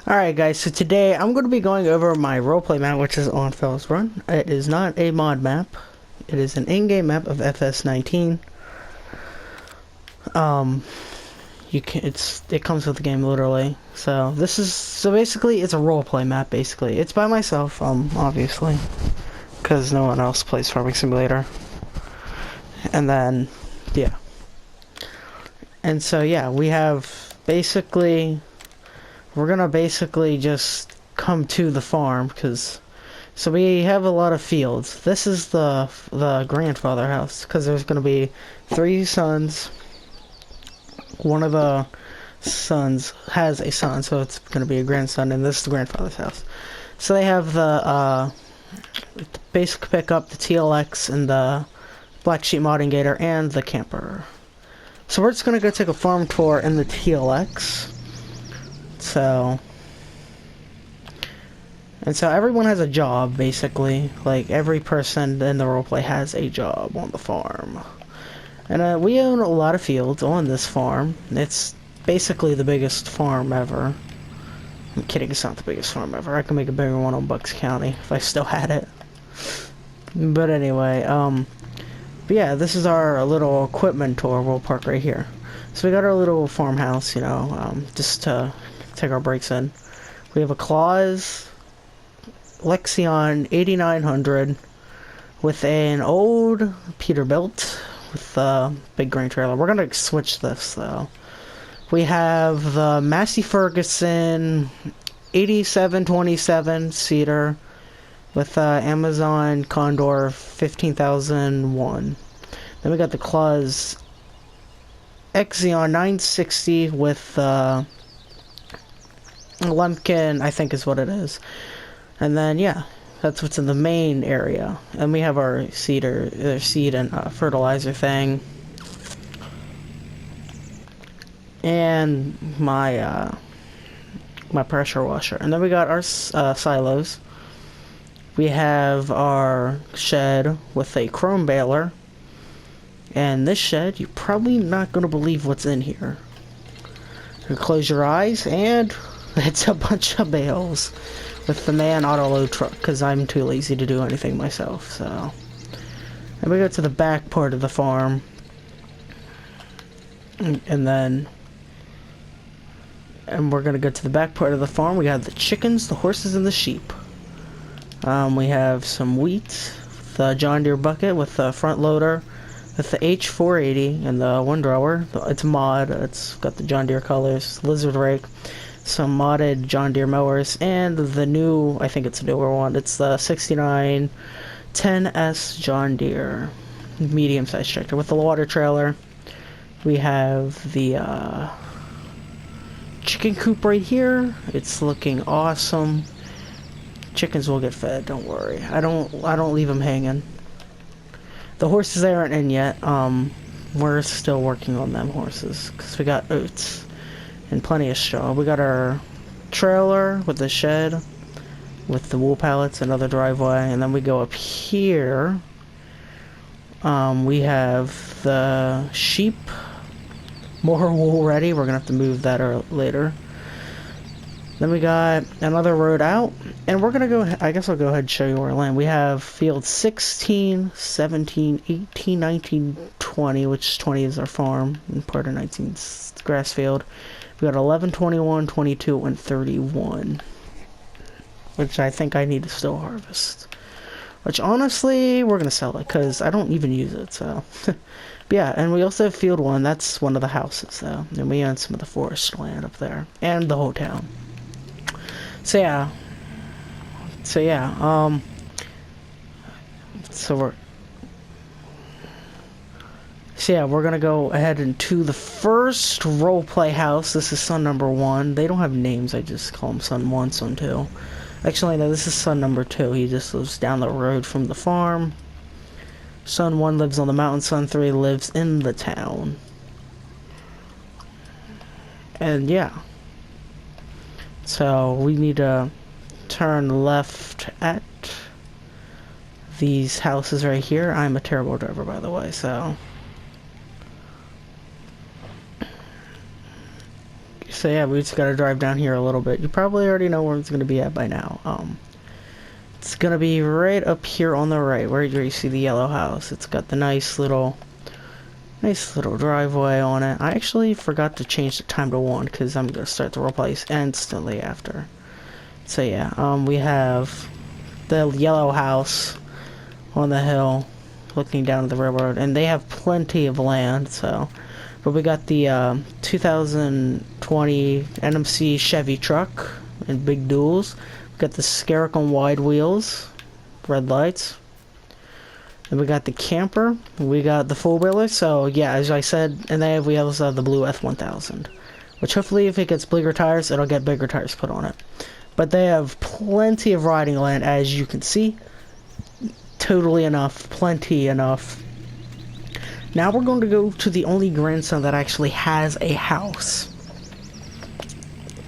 Alright guys, so today I'm going to be going over my roleplay map, which is on Fells Run. It is not a mod map. It is an in-game map of Fs19. It comes with the game literally. So basically it's a roleplay map basically. It's by myself, obviously, because no one else plays Farming Simulator. And then yeah. And so yeah, we're gonna basically just come to the farm, so we have a lot of fields. This is the grandfather house, because there's gonna be 3 sons. One of the sons has a son, so it's gonna be a grandson, and this is the grandfather's house. So they have the basic pickup, the TLX, and the Black Sheep Modding Gator, and the camper. So we're just gonna go take a farm tour in the TLX. So everyone has a job, basically. Like, every person in the roleplay has a job on the farm. And we own a lot of fields on this farm. It's basically the biggest farm ever. I'm kidding, it's not the biggest farm ever. I can make a bigger one on Bucks County if I still had it. But anyway, but yeah, this is our little equipment tour. We'll park right here. So we got our little farmhouse, you know, just to take our breaks in. We have a Claus Lexion 8900 with an old Peterbilt with a big grain trailer. We're gonna switch this though. We have the Massey Ferguson 8727 seater with Amazon Condor 15001. Then we got the Claus Xeon 960 with Lumpkin, I think is what it is. And then, yeah, that's what's in the main area. And we have our seed and fertilizer thing. And my pressure washer. And then we got our silos. We have our shed with a chrome baler. And this shed, you're probably not going to believe what's in here. You close your eyes, and it's a bunch of bales with the man auto load truck, because I'm too lazy to do anything myself. So, and we go to the back part of the farm, and we're gonna go to the back part of the farm. We got the chickens, the horses, and the sheep. We have some wheat, the John Deere bucket with the front loader, with the H480 and the windrower. It's mod. It's got the John Deere colors, lizard rake, some modded John Deere mowers, and the new, I think it's a newer one, it's the 6910S John Deere medium-sized tractor with the water trailer. We have the chicken coop right here. It's looking awesome. Chickens will get fed, don't worry. I don't leave them hanging. The horses they aren't in yet. We're still working on them horses, because we got oats and plenty of straw. We got our trailer with the shed, with the wool pallets, another driveway, and then we go up here. We have the sheep, more wool ready. We're gonna have to move that later. Then we got another road out, and we're gonna go, I guess I'll go ahead and show you where we're land. We have fields 16, 17, 18, 19, 20, which 20 is our farm, and part of 19 is grass field. We got 11, 21, 22, and 31, which I think I need to still harvest. Which, honestly, we're gonna sell it, because I don't even use it, so. But yeah, and we also have field 1, that's one of the houses, though. And we own some of the forest land up there, and the whole town. So yeah, we're gonna go ahead into the first roleplay house. This is son number 1. They don't have names, I just call him son 1, son 2. Actually, no, this is son number 2. He just lives down the road from the farm. Son 1 lives on the mountain, son 3 lives in the town. And yeah. So we need to turn left at these houses right here. I'm a terrible driver, by the way, so So yeah, we just gotta drive down here a little bit. You probably already know where it's gonna be at by now. It's gonna be right up here on the right, where you see the yellow house. It's got the nice little driveway on it. I actually forgot to change the time to 1 because I'm gonna start the roleplay instantly after. So yeah, we have the yellow house on the hill looking down at the railroad, and they have plenty of land, so. But we got the 2020 NMC Chevy truck in big duals. We got the Skerrick on wide wheels, red lights. And we got the camper. We got the four-wheeler. So yeah, as I said, and then we also have the blue F1000, which hopefully if it gets bigger tires, it'll get bigger tires put on it. But they have plenty of riding land, as you can see. Totally enough, plenty enough. Now we're going to go to the only grandson that actually has a house.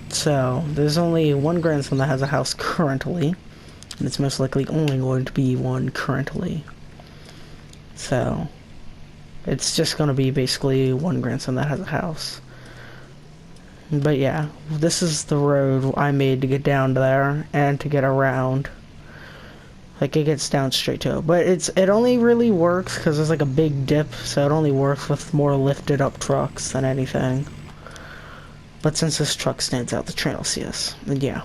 So, there's only one grandson that has a house currently, and it's most likely only going to be one currently. So, it's just going to be basically one grandson that has a house. But yeah, this is the road I made to get down there and to get around. Like, it gets down straight to it. But it only really works because there's like a big dip, so it only works with more lifted up trucks than anything. But since this truck stands out, the train will see us. And yeah.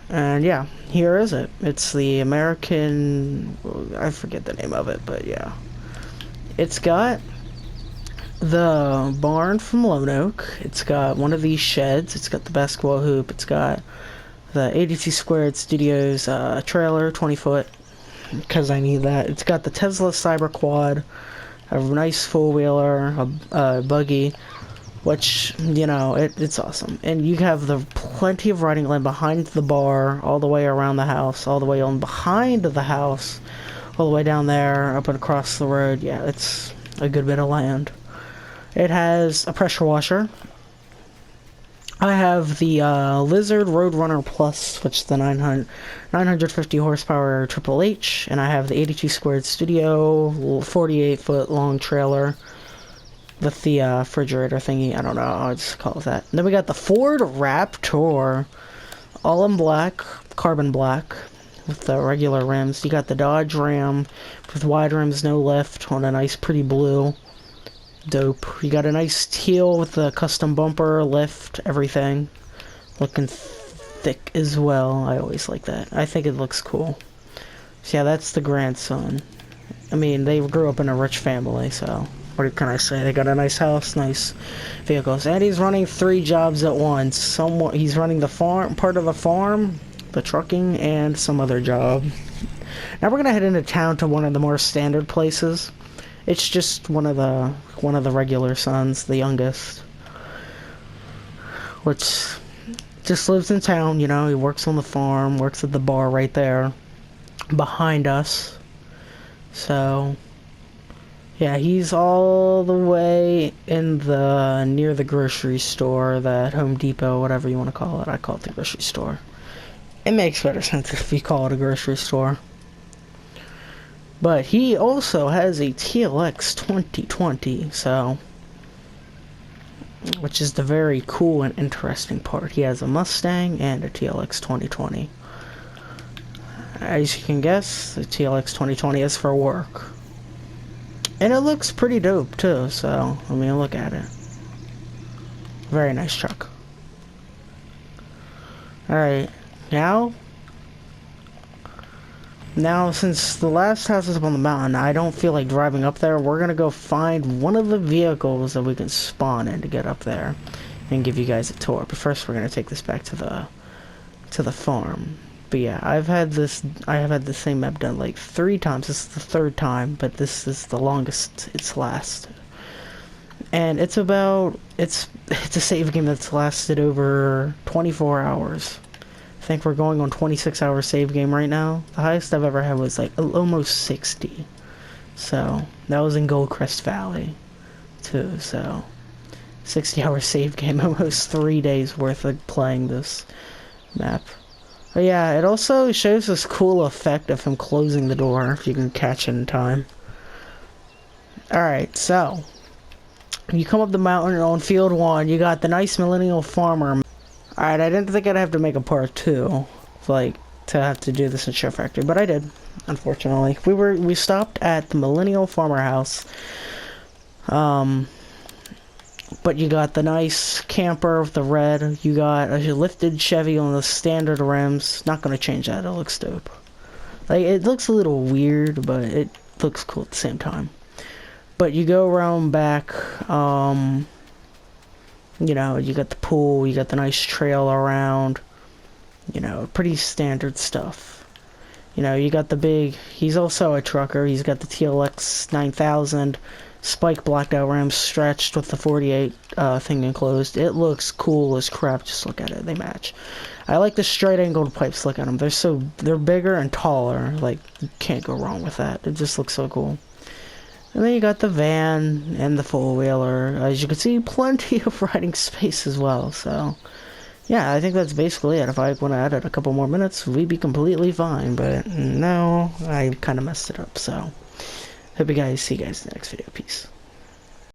And yeah, here is it. It's the American... I forget the name of it, but yeah. It's got the barn from Lone Oak. It's got one of these sheds. It's got the basketball hoop. It's got the 82 Squared Studios trailer, 20 foot, because I need that. It's got the Tesla Cyber Quad, a nice four-wheeler, a buggy, which, you know, it's awesome. And you have the plenty of riding land behind the bar, all the way around the house, all the way on behind the house, all the way down there, up and across the road. Yeah, it's a good bit of land. It has a pressure washer. I have the Lizard Roadrunner Plus, which is the 950 horsepower Triple H, and I have the 82 Squared Studio 48 foot long trailer with the refrigerator thingy. I don't know, I'll just call it that. And then we got the Ford Raptor, all in black, carbon black, with the regular rims. You got the Dodge Ram with wide rims, no lift, on a nice pretty blue. Dope. You got a nice teal with the custom bumper, lift, everything. Looking thick as well. I always like that. I think it looks cool. So yeah, that's the grandson. I mean, they grew up in a rich family, so what can I say? They got a nice house, nice vehicles. And he's running 3 jobs at once. He's running the farm, part of the farm, the trucking, and some other job. Now we're gonna head into town to one of the more standard places. It's just one of the regular sons, the youngest, which just lives in town, you know. He works on the farm, works at the bar right there behind us. So yeah, he's all the way in the near the grocery store, that Home Depot, whatever you want to call it. I call it the grocery store. It makes better sense if you call it a grocery store. But he also has a TLX 2020, so, which is the very cool and interesting part. He has a Mustang and a TLX 2020. As you can guess, the TLX 2020 is for work. And it looks pretty dope too, so, I mean, look at it. Very nice truck. Alright, Now, since the last house is up on the mountain, I don't feel like driving up there. We're gonna go find one of the vehicles that we can spawn in to get up there and give you guys a tour. But first, we're gonna take this back to the farm. But yeah, I have had the same map done like 3 times. This is the 3rd time, but this is the longest it's lasted. And it's a save game that's lasted over 24 hours. I think we're going on 26-hour save game right now. The highest I've ever had was like almost 60. So that was in Goldcrest Valley too. So 60-hour save game, almost 3 days worth of playing this map. But yeah, it also shows this cool effect of him closing the door, if you can catch it in time. Alright, so You come up the mountain on field 1, you got the nice Millennial Farmer. Alright, I didn't think I'd have to make a part 2, like, to have to do this in Chef Factory, but I did, unfortunately. We stopped at the Millennial Farmer house. But you got the nice camper with the red. You got a lifted Chevy on the standard rims. Not gonna change that. It looks dope. Like, it looks a little weird, but it looks cool at the same time. But you go around back. You know, you got the pool. You got the nice trail around. You know, pretty standard stuff. You know, you got the big. He's also a trucker. He's got the TLX 9000. Spike blacked out rims stretched with the 48 thing enclosed. It looks cool as crap. Just look at it. They match. I like the straight angled pipes. Look at them. They're bigger and taller. Like, you can't go wrong with that. It just looks so cool. And then you got the van and the four-wheeler. As you can see, plenty of riding space as well. So, yeah, I think that's basically it. If I want to add it a couple more minutes, we'd be completely fine. But no, I kind of messed it up. So, hope you guys see you guys in the next video. Peace.